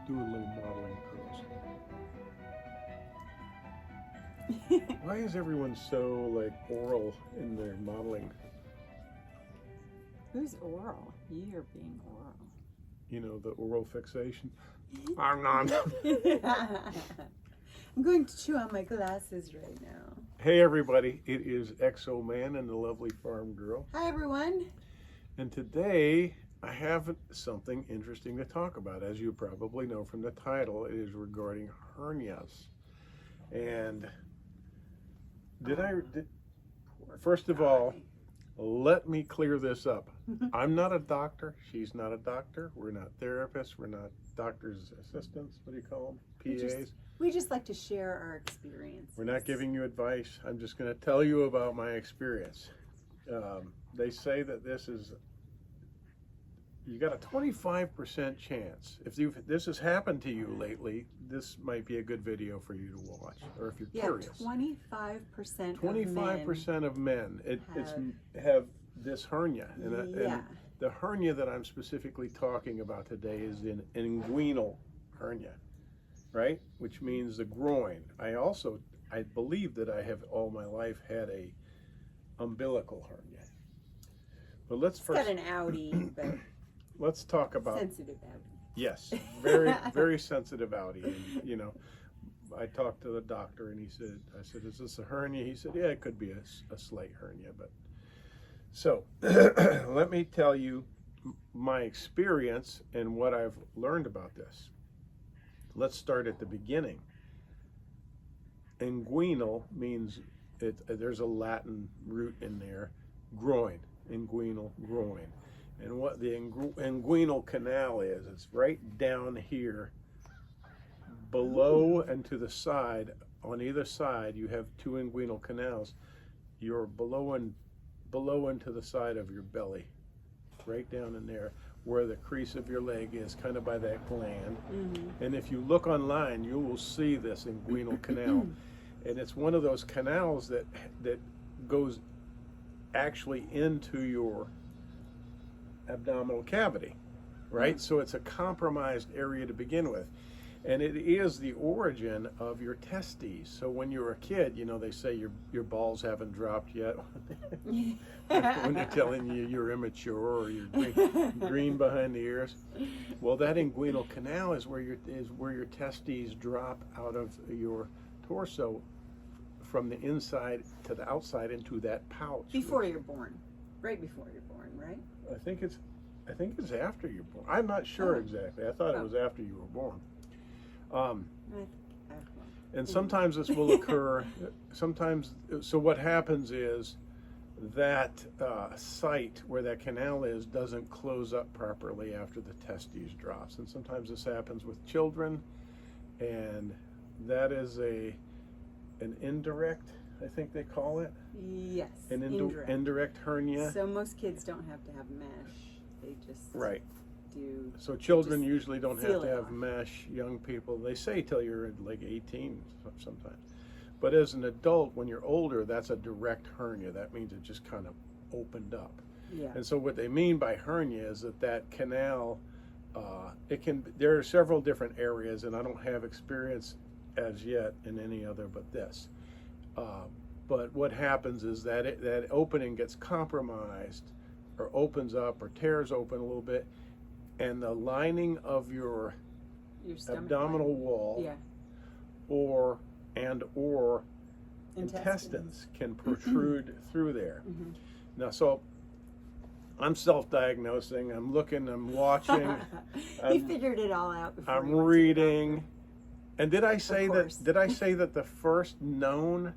do a little modeling cruise. Why is everyone so like oral in their modeling? Who's oral? You're being oral. You know, the oral fixation. I'm not. I'm going to chew on my glasses right now. Hey everybody, it is Exo Man and the lovely farm girl. Hi everyone. And today I have something interesting to talk about. As you probably know from the title, it is regarding hernias. And first of all, let me clear this up. I'm not a doctor. She's not a doctor. We're not therapists. We're not doctor's assistants. What do you call them? PAs. We just like to share our experience. We're not giving you advice. I'm just going to tell you about my experience. They say that you got a 25% chance. If this has happened to you lately, this might be a good video for you to watch, or if you're curious. 25% of men have this hernia, and the hernia that I'm specifically talking about today is an inguinal hernia, right? Which means the groin. I believe that I have all my life had a umbilical hernia. But let's first. It's got an outie, but let's talk about sensitive outie. Yes, very very sensitive outie. And, you know, I talked to the doctor, and I said, "Is this a hernia?" He said, "Yeah, it could be a slight hernia." But so let me tell you my experience and what I've learned about this. Let's start at the beginning. Inguinal means there's a Latin root in there, groin, inguinal, groin. And what the inguinal canal is, it's right down here, below and to the side. On either side, you have two inguinal canals. You're below and to the side of your belly, right down in there, where the crease of your leg is, kind of by that gland. Mm-hmm. And if you look online, you will see this inguinal canal. And it's one of those canals that goes actually into your abdominal cavity, right? So it's a compromised area to begin with. And it is the origin of your testes. So when you're a kid, you know, they say your balls haven't dropped yet. When they're telling you you're immature or you're green behind the ears. Well, that inguinal canal is where your testes drop out of your torso from the inside to the outside into that pouch. Before you're born. Right before you're born, right? I think it's after you're born. I'm not sure exactly. I thought it was after you were born. And sometimes this will occur. So what happens is that site where that canal is doesn't close up properly after the testes drops. And sometimes this happens with children, and that is an indirect, I think they call it. Yes. An indirect hernia. So most kids don't have to have mesh. They just do. So children usually don't have to have mesh. Young people, they say till you're like 18 sometimes. But as an adult, when you're older, that's a direct hernia. That means it just kind of opened up. Yeah. And so what they mean by hernia is that canal, there are several different areas, and I don't have experience as yet in any other but this. But what happens is that that opening gets compromised, or opens up, or tears open a little bit, and the lining of your abdominal wall, or intestines can protrude through there. Mm-hmm. Now, so I'm self-diagnosing. I'm looking. I'm watching. You figured it all out before. I'm reading. And did I say that the first known?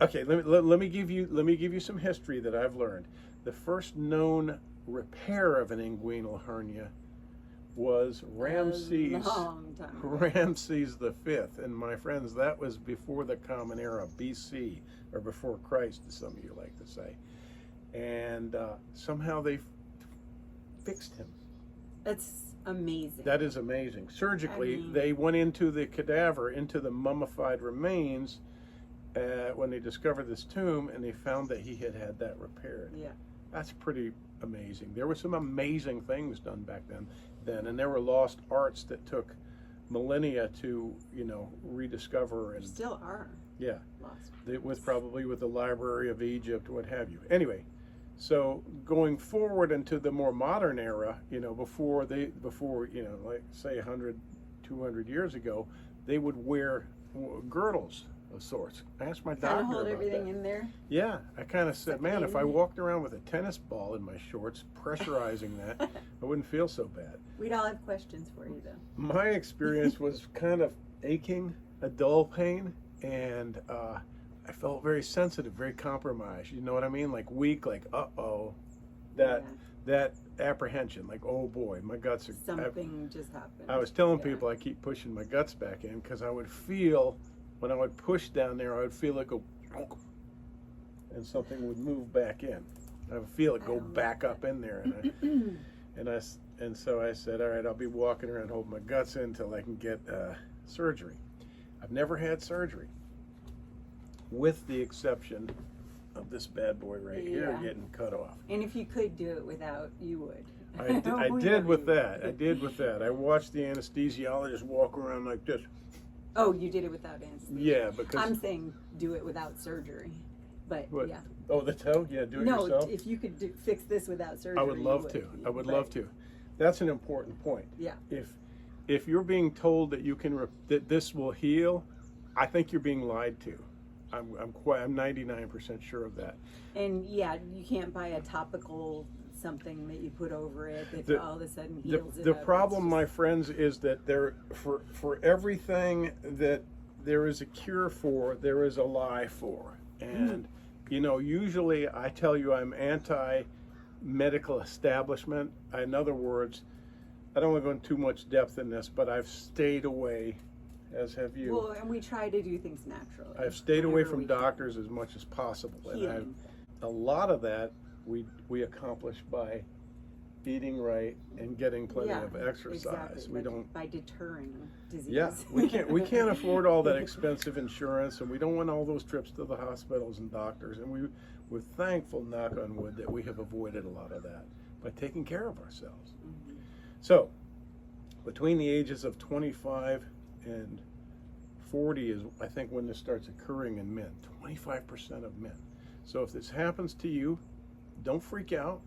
Okay, let me give you some history that I've learned. The first known repair of an inguinal hernia was Ramses the Fifth, and my friends, that was before the Common Era, BC, or before Christ, as some of you like to say. And somehow they fixed him. That's amazing. That is amazing. Surgically, they went into the cadaver, into the mummified remains, when they discovered this tomb, and they found that he had that repaired. Yeah. That's pretty amazing. There were some amazing things done back then. then, and there were lost arts that took millennia to, rediscover, and Still are yeah, lost. probably with the Library of Egypt, what have you. Anyway, so going forward into the more modern era, before like say 100, 200 years ago, they would wear girdles of sorts. I asked my doctor Kind of hold about everything that. in there. Yeah, I kind of said, man, if I in. walked around with a tennis ball in my shorts, pressurizing that, I wouldn't feel so bad. We'd all have questions for you, though. My experience was kind of aching, a dull pain, and I felt very sensitive, very compromised. You know what I mean? Like weak, like that apprehension, like, oh boy, my guts are. Something just happened. I was telling people I keep pushing my guts back in because I would feel, when I would push down there, I would feel it go, and something would move back in. I would feel it go back up in there, and so I said, all right, I'll be walking around holding my guts in until I can get surgery. I've never had surgery, with the exception of this bad boy right here getting cut off. And if you could do it without, you would. I did with that. I watched the anesthesiologist walk around like this. Oh, you did it without anesthesia. Yeah, because I'm saying do it without surgery. But what? yeah. Oh, the toe? Yeah, do it No, yourself. if you could fix this without surgery, I would love to. I would love to. That's an important point. Yeah. If you're being told that you can that this will heal, I think you're being lied to. I'm 99% sure of that. And yeah, you can't buy a topical something that you put over it that all of a sudden heals it The up. problem, my friends, is that for everything that there is a cure for, there is a lie for. And usually I tell you I'm anti-medical establishment. In other words, I don't want to go into too much depth in this, but I've stayed away, as have you. Well, and we try to do things naturally. I've stayed away from doctors as much as possible, and a lot of that we accomplish by eating right and getting plenty of exercise. Exactly. We don't by deterring disease. Yeah, we can't afford all that expensive insurance, and we don't want all those trips to the hospitals and doctors. And we're thankful, knock on wood, that we have avoided a lot of that by taking care of ourselves. Mm-hmm. So, between the ages of 25 and 40 is, I think, when this starts occurring in men. 25% of men. So if this happens to you, don't freak out.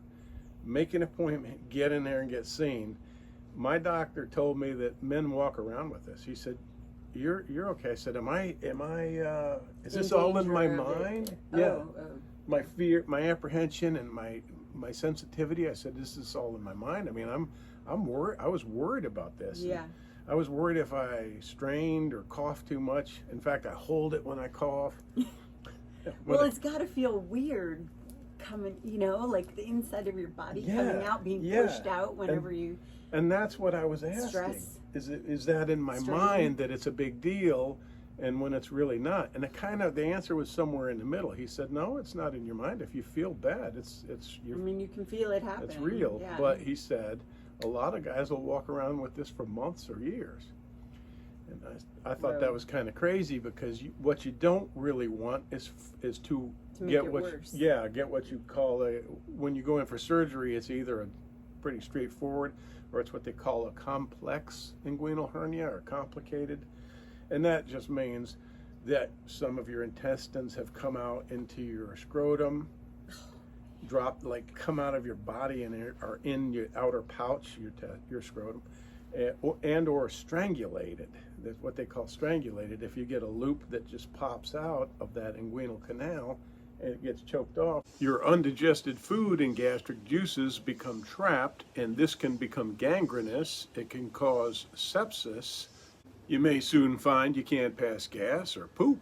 Make an appointment, get in there and get seen. My doctor told me that men walk around with this. He said, "You're okay." I said, "Am I? Is this all in my mind?" Yeah. My fear, my apprehension, and my sensitivity. I said, "This is all in my mind." I mean, I'm worried. I was worried about this. Yeah. I was worried if I strained or coughed too much. In fact, I hold it when I cough. Well, it's got to feel weird coming, like the inside of your body coming out, being pushed out whenever you. And that's what I was asking. Stress. Is that in my mind that it's a big deal, and when it's really not? And the answer was somewhere in the middle. He said, "No, it's not in your mind. If you feel bad, it's I mean, you can feel it happen. It's real." Yeah. But he said, a lot of guys will walk around with this for months or years. And I thought that was kind of crazy, because what you don't really want is to get worse. Get what you call when you go in for surgery, it's either a pretty straightforward, or it's what they call a complex inguinal hernia, or complicated. And that just means that some of your intestines have come out into your scrotum, come out of your body and are in your outer pouch, your scrotum, and or strangulated. That's what they call strangulated. If you get a loop that just pops out of that inguinal canal and it gets choked off, your undigested food and gastric juices become trapped, and this can become gangrenous. It can cause sepsis. You may soon find you can't pass gas or poop.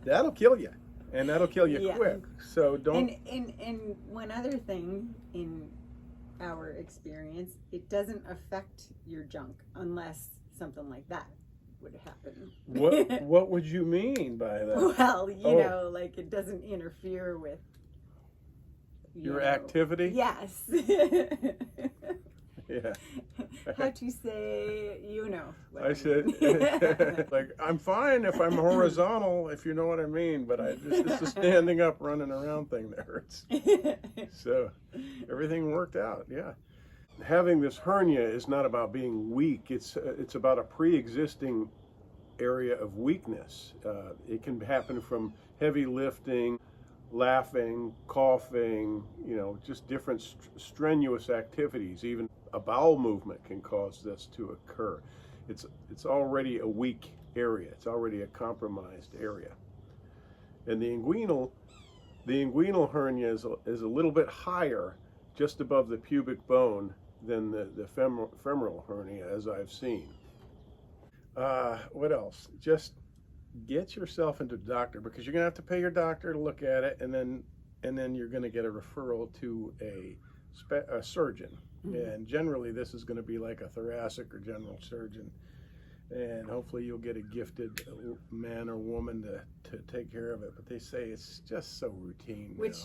That'll kill you. And that'll kill you quick. So don't. And one other thing in our experience, it doesn't affect your junk unless something like that would happen. What would you mean by that? Well, you know, like it doesn't interfere with your activity? Yes. Yeah. How to say, I said, like, I'm fine if I'm horizontal, if you know what I mean, but it's the standing up, running around thing that hurts. So everything worked out, yeah. Having this hernia is not about being weak. It's about a pre-existing area of weakness. It can happen from heavy lifting, laughing, coughing, just different strenuous activities. Even a bowel movement can cause this to occur. It's already a weak area. It's already a compromised area. And the inguinal hernia is a little bit higher, just above the pubic bone, than the femoral hernia, as I've seen. What else? Just get yourself into the doctor, because you're going to have to pay your doctor to look at it, and then you're going to get a referral to a surgeon. And generally this is going to be like a thoracic or general surgeon, and hopefully you'll get a gifted man or woman to take care of it. But they say it's just so routine, which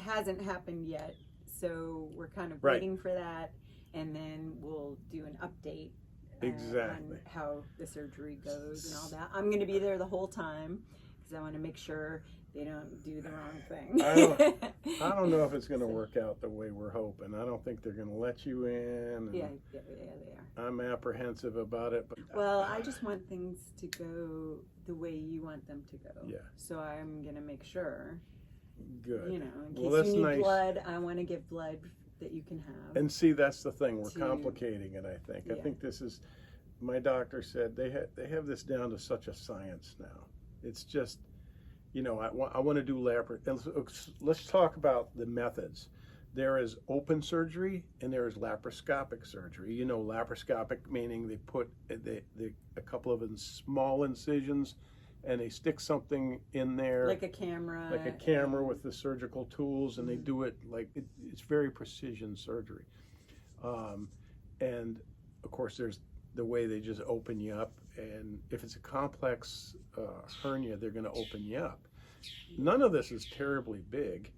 hasn't happened yet, so we're kind of waiting for that, and then we'll do an update on how the surgery goes and all that. I'm going to be there the whole time because I want to make sure they don't do the wrong thing. I don't know if it's going to work out the way we're hoping. I don't think they're going to let you in. Yeah, they are. I'm apprehensive about it. But well, I just want things to go the way you want them to go. Yeah. So I'm going to make sure. Good. In case you need blood, I want to give blood that you can have. And see, that's the thing. We're complicating it, I think. I think this is, my doctor said, they have this down to such a science now. It's just, I want to do let's talk about the methods. There is open surgery and there is laparoscopic surgery. Laparoscopic meaning they put a couple of small incisions and they stick something in there. Like a camera. Like a camera with the surgical tools, and they do it like, it's very precision surgery. And of course there's the way they just open you up, and if it's a complex hernia, they're going to open you up. None of this is terribly big.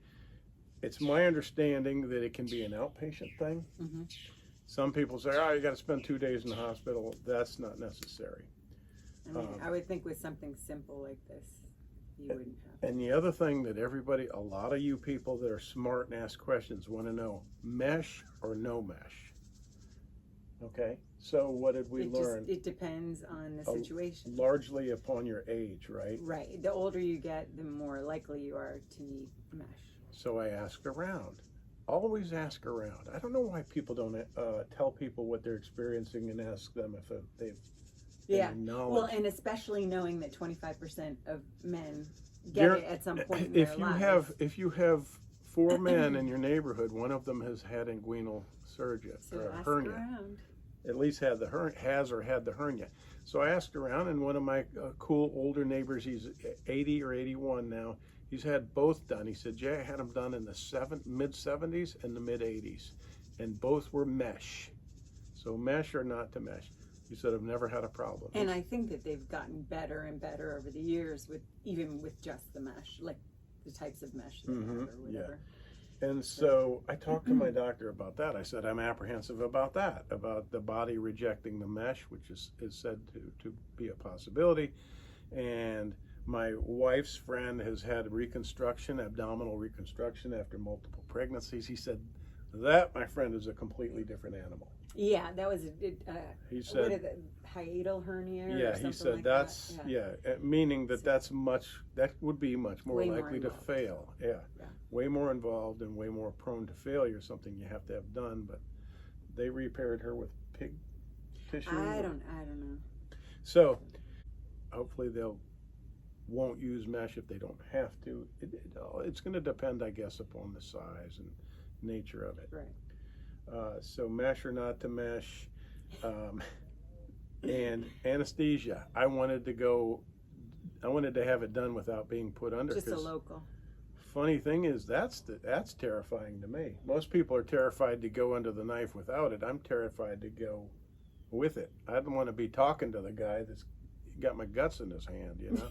It's my understanding that it can be an outpatient thing. Some people say, you got to spend 2 days in the hospital. That's not necessary. I would think with something simple like this, you wouldn't have. And the other thing that a lot of you people that are smart and ask questions want to know, mesh or no mesh? Okay, so what did we learn? It depends on the situation. Largely upon your age, right? Right. The older you get, the more likely you are to need mesh. So I asked around. Always ask around. I don't know why people don't tell people what they're experiencing and ask them if they've knowledge. Well, and especially knowing that 25% of men get it at some point in their lives. If you have 4 men in your neighborhood, one of them has had inguinal surgery or hernia. Around. At least had the hernia. So I asked around, and one of my cool older neighbors, he's 80 or 81 now, he's had both done. He said, Jay, I had them done in the mid-70s and the mid-80s, and both were mesh. So mesh or not to mesh. He said, I've never had a problem. And I think that they've gotten better and better over the years, even with just the mesh, like the types of mesh they have or whatever. Yeah. And so I talked to my doctor about that. I said, I'm apprehensive about that, about the body rejecting the mesh, which is said to be a possibility. And my wife's friend has had reconstruction, abdominal reconstruction after multiple pregnancies. He said, that, my friend, is a completely different animal. Yeah, that was he said, what is it, hiatal hernia? Yeah, or something he said like that's that. Meaning that would be much more likely to fail. Yeah, way more involved and way more prone to failure. Something you have to have done. But they repaired her with pig tissue. I don't know. So hopefully won't use mesh if they don't have to. It's going to depend, I guess, upon the size and nature of it. Right. So mesh or not to mesh, and anesthesia. I wanted to have it done without being put under. Just a local. Funny thing is, that's terrifying to me. Most people are terrified to go under the knife without it. I'm terrified to go with it. I don't want to be talking to the guy that's got my guts in his hand,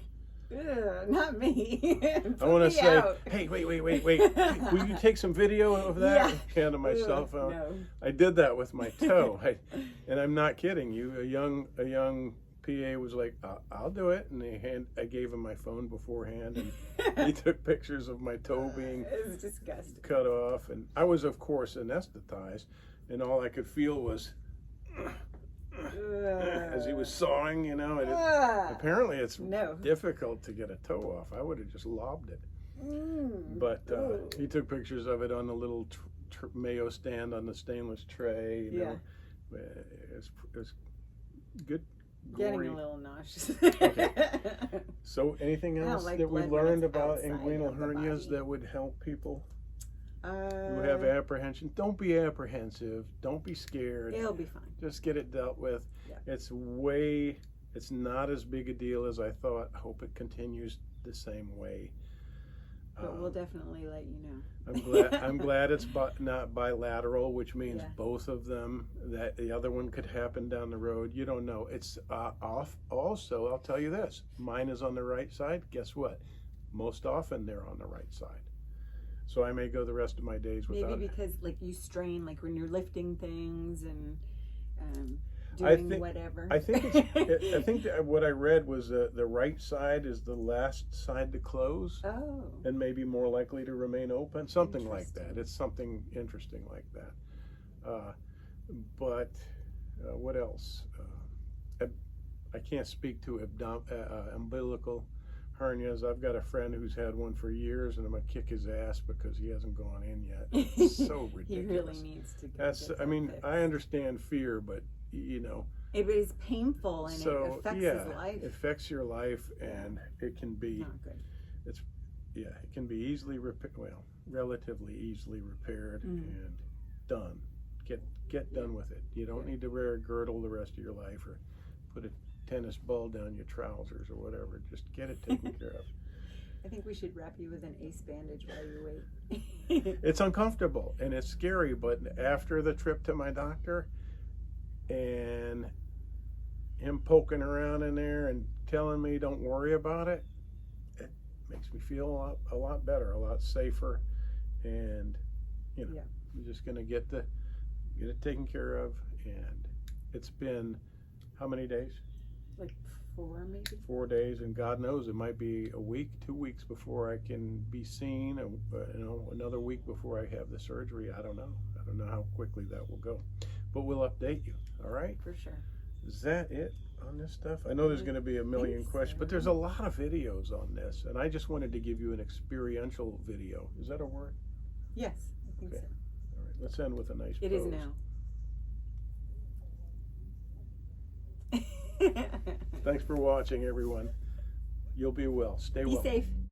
Ugh, not me. I want to say, hey, wait. Will you take some video of that? Yeah. Hand on my cell phone. No. I did that with my toe, and I'm not kidding you. A young PA was like, "I'll do it," and I gave him my phone beforehand, and he took pictures of my toe being It was disgusting. cut off, and I was, of course, anesthetized. and all I could feel was as he was sawing, you know. And apparently, it's difficult to get a toe off. I would have just lobbed it. But he took pictures of it on the little mayo stand on the stainless tray. You know. It was good. Getting a little nauseous. Okay. So, anything else that we learned about inguinal hernias that would help people who have apprehension? Don't be apprehensive. Don't be scared. It'll be fine. Just get it dealt with. Yeah. It's not as big a deal as I thought. I hope it continues the same way. But we'll definitely let you know. I'm glad it's not bilateral, which means both of them. That the other one could happen down the road. You don't know. It's off. Also, I'll tell you this: mine is on the right side. Guess what? Most often they're on the right side. So I may go the rest of my days without. Maybe because like you strain, like when you're lifting things and doing whatever. I think that what I read was the right side is the last side to close. Oh. And maybe more likely to remain open. Something like that. It's something interesting like that. But what else? I can't speak to umbilical hernias. I've got a friend who's had one for years, and I'm gonna kick his ass because he hasn't gone in yet. It's so ridiculous. He really needs to go. Fixed. I understand fear, but you know, it is painful and it affects his life. It affects your life, and it can be not good. It can be easily relatively easily repaired and done. Get done with it. You don't need to wear a girdle the rest of your life or put a tennis ball down your trousers or whatever. Just get it taken care of. I think we should wrap you with an ace bandage while you wait. It's uncomfortable and it's scary, but after the trip to my doctor and him poking around in there and telling me don't worry about it, it makes me feel a lot better, a lot safer, and you know, I'm just gonna get it taken care of. And it's been how many days? Like 4 maybe? 4 days, and God knows it might be a week, 2 weeks before I can be seen, another week before I have the surgery. I don't know how quickly that will go, but we'll update you. All right? For sure. Is that it on this stuff? I know there's going to be a million questions, but there's a lot of videos on this, and I just wanted to give you an experiential video. Is that a word? Yes, I think so. All right, let's end with a nice It pose. is now. Thanks for watching, everyone. You'll be well. Stay well. Be safe.